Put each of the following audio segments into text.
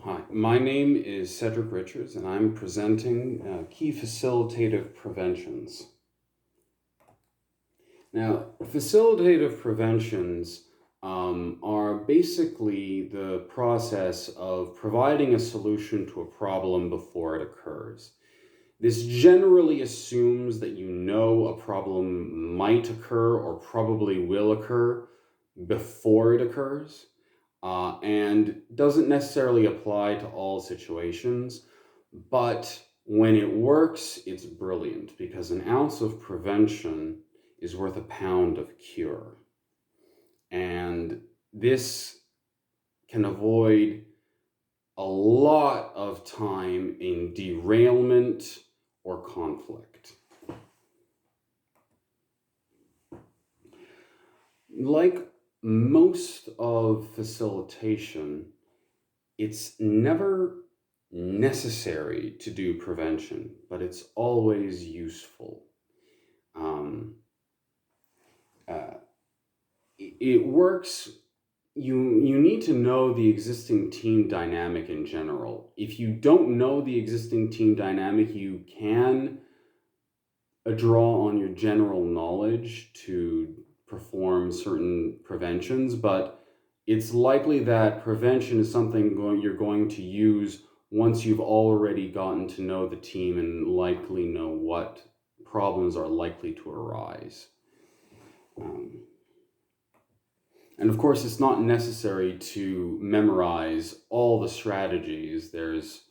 Hi, my name is Cedric Richards, and I'm presenting key facilitative preventions. Now, facilitative preventions are basically the process of providing a solution to a problem before it occurs. This generally assumes that you know a problem might occur or probably will occur before it occurs, and doesn't necessarily apply to all situations. But when it works, it's brilliant because an ounce of prevention is worth a pound of cure. And this can avoid a lot of time in derailment or conflict. Like most of facilitation, it's never necessary to do prevention, but it's always useful. Um, uh, it works. You need to know the existing team dynamic in general. If you don't know the existing team dynamic, you can draw on your general knowledge to perform certain preventions, but it's likely that prevention is something you're going to use once you've already gotten to know the team and likely know what problems are likely to arise. Um, and of course, it's not necessary to memorize all the strategies. There's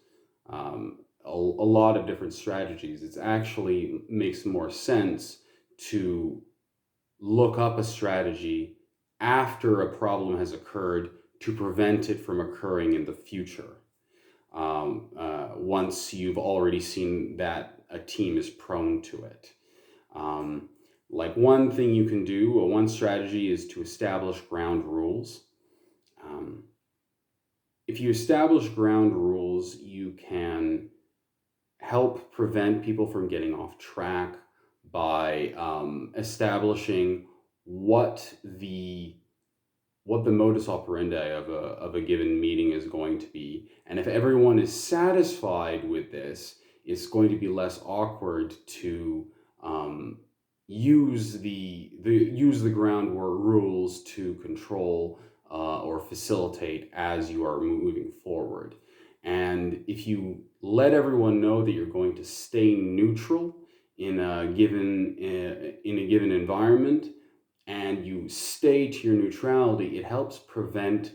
a lot of different strategies. It actually makes more sense to look up a strategy after a problem has occurred to prevent it from occurring in the future. Once you've already seen that a team is prone to it. Um, like one thing you can do, or one strategy is to establish ground rules. Um, if you establish ground rules, you can help prevent people from getting off track by establishing what the modus operandi of a given meeting is going to be. And if everyone is satisfied with this, it's going to be less awkward to use the ground rules to control or facilitate as you are moving forward. And if you let everyone know that you're going to stay neutral in a given environment, and you stay to your neutrality, it helps prevent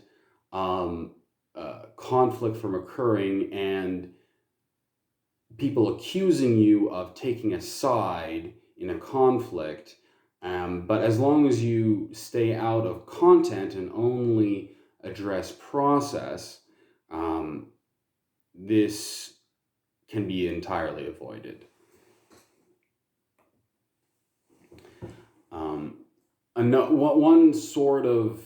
conflict from occurring and people accusing you of taking a side in a conflict. But as long as you stay out of content and only address process, this can be entirely avoided. One sort of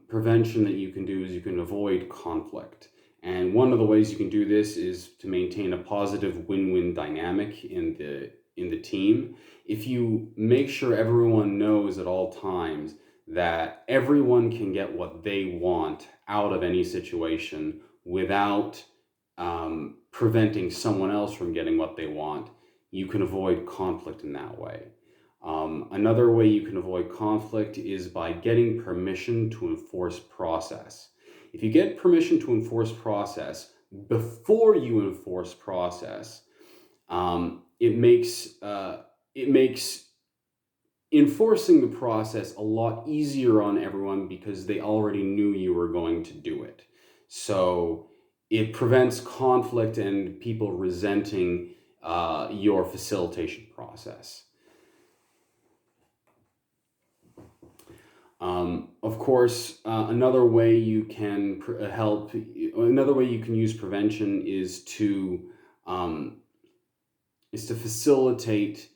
prevention that you can do is you can avoid conflict. And one of the ways you can do this is to maintain a positive win-win dynamic in the team. If you make sure everyone knows at all times that everyone can get what they want out of any situation without preventing someone else from getting what they want, you can avoid conflict in that way. Another way you can avoid conflict is by getting permission to enforce process. If you get permission to enforce process before you enforce process, it makes enforcing the process a lot easier on everyone because they already knew you were going to do it. So it prevents conflict and people resenting your facilitation process. Of course, another way you can use prevention is to facilitate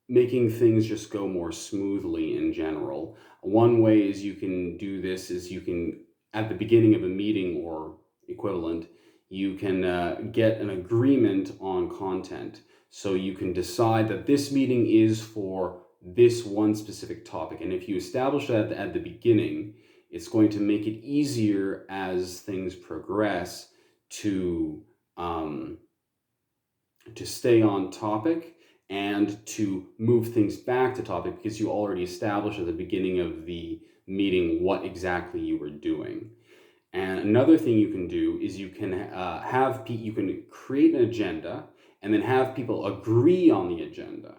making things just go more smoothly in general. One way is you can do this is you can, at the beginning of a meeting or equivalent, you can get an agreement on content. So you can decide that this meeting is for this one specific topic. And if you establish that at the beginning, It's going to make it easier as things progress to um, to stay on topic and to move things back to topic, because you already established at the beginning of the meeting what exactly you were doing. And another thing you can do is you can you can create an agenda and then have people agree on the agenda.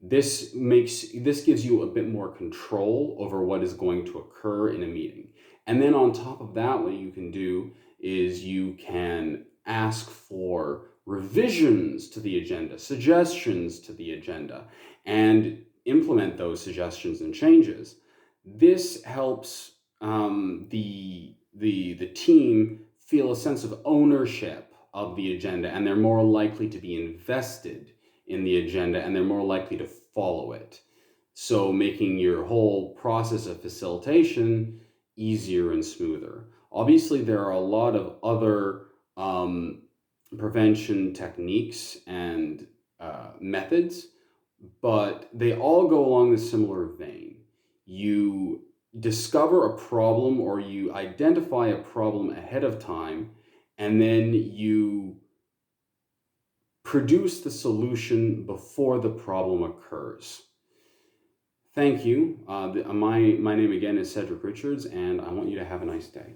This gives you a bit more control over what is going to occur in a meeting. And then on top of that, what you can do is you can ask for revisions to the agenda, suggestions to the agenda, and implement those suggestions and changes. This helps the team feel a sense of ownership of the agenda, and they're more likely to be invested in the agenda, and they're more likely to follow it. So making your whole process of facilitation easier and smoother. Obviously, there are a lot of other prevention techniques and methods, but they all go along a similar vein. You discover a problem or you identify a problem ahead of time, and then you produce the solution before the problem occurs. Thank you. My name again is Cedric Richards, and I want you to have a nice day.